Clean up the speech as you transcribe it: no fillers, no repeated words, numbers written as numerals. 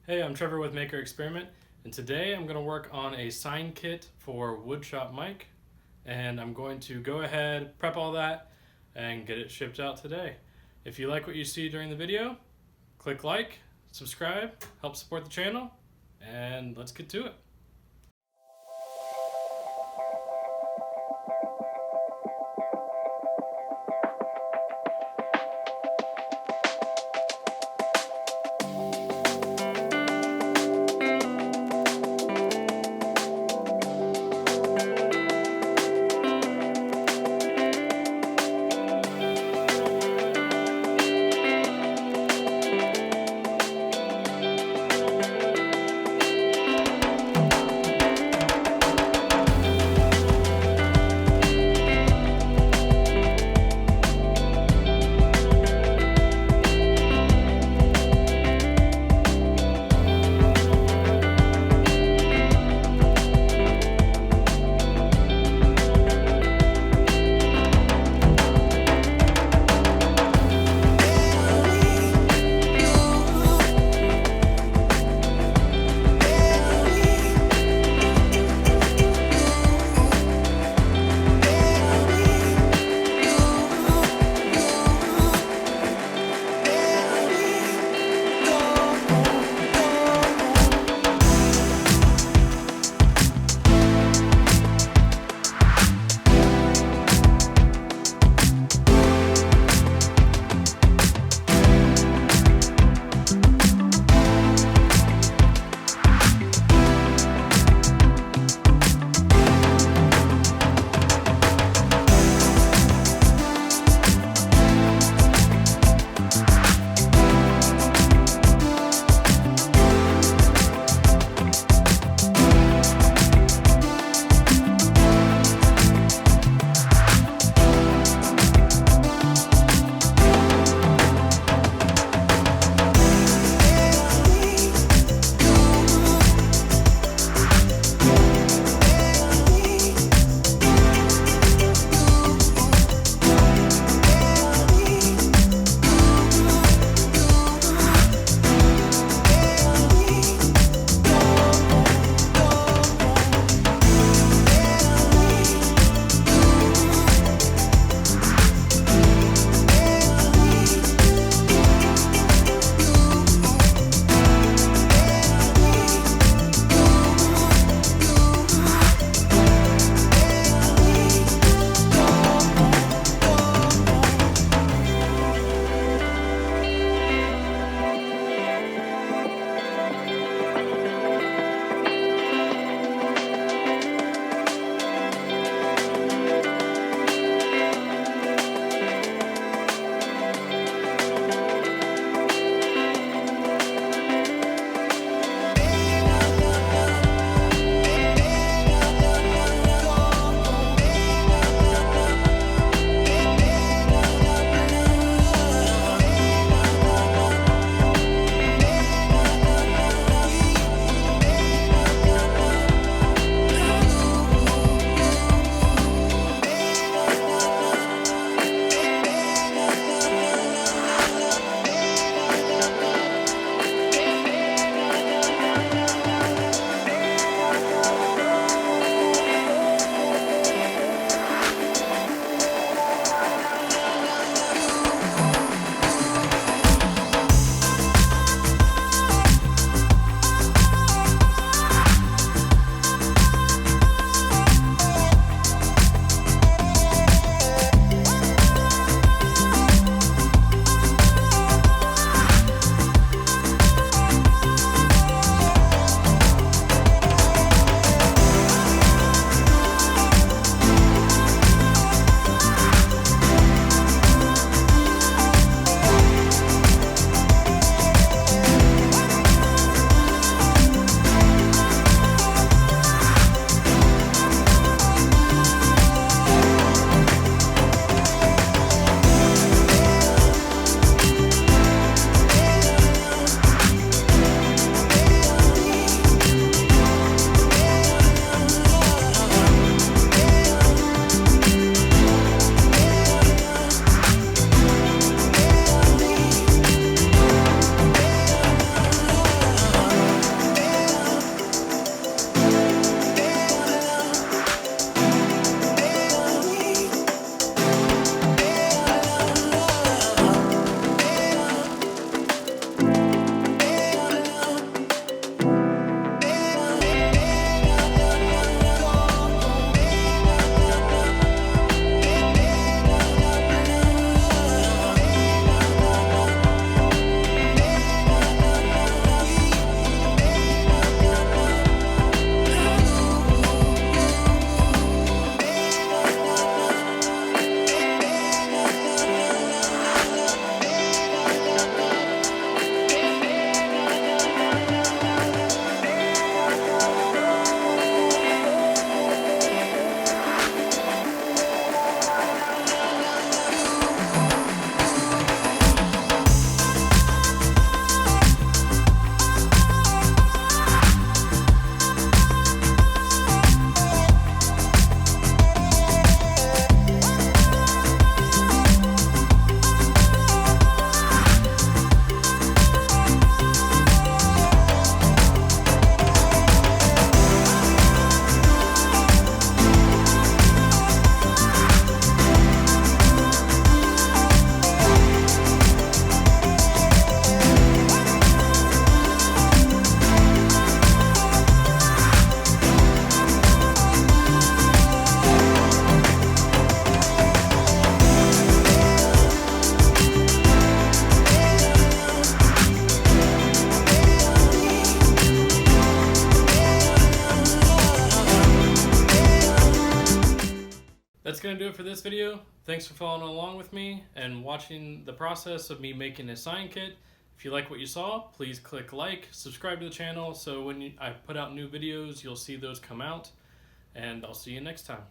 Hey, I'm Trevor with Maker Experiment, and today I'm going to work on a sign kit for Woodshop mic, and I'm going to go ahead, prep all that, and get it shipped out today. If you like what you see during the video, click like, subscribe, help support the channel, and let's get to it. going to do it for this video. Thanks for following along with me and watching the process of me making a sign kit. If you like what you saw, please click like, subscribe to the channel so when I put out new videos, you'll see those come out. And I'll see you next time.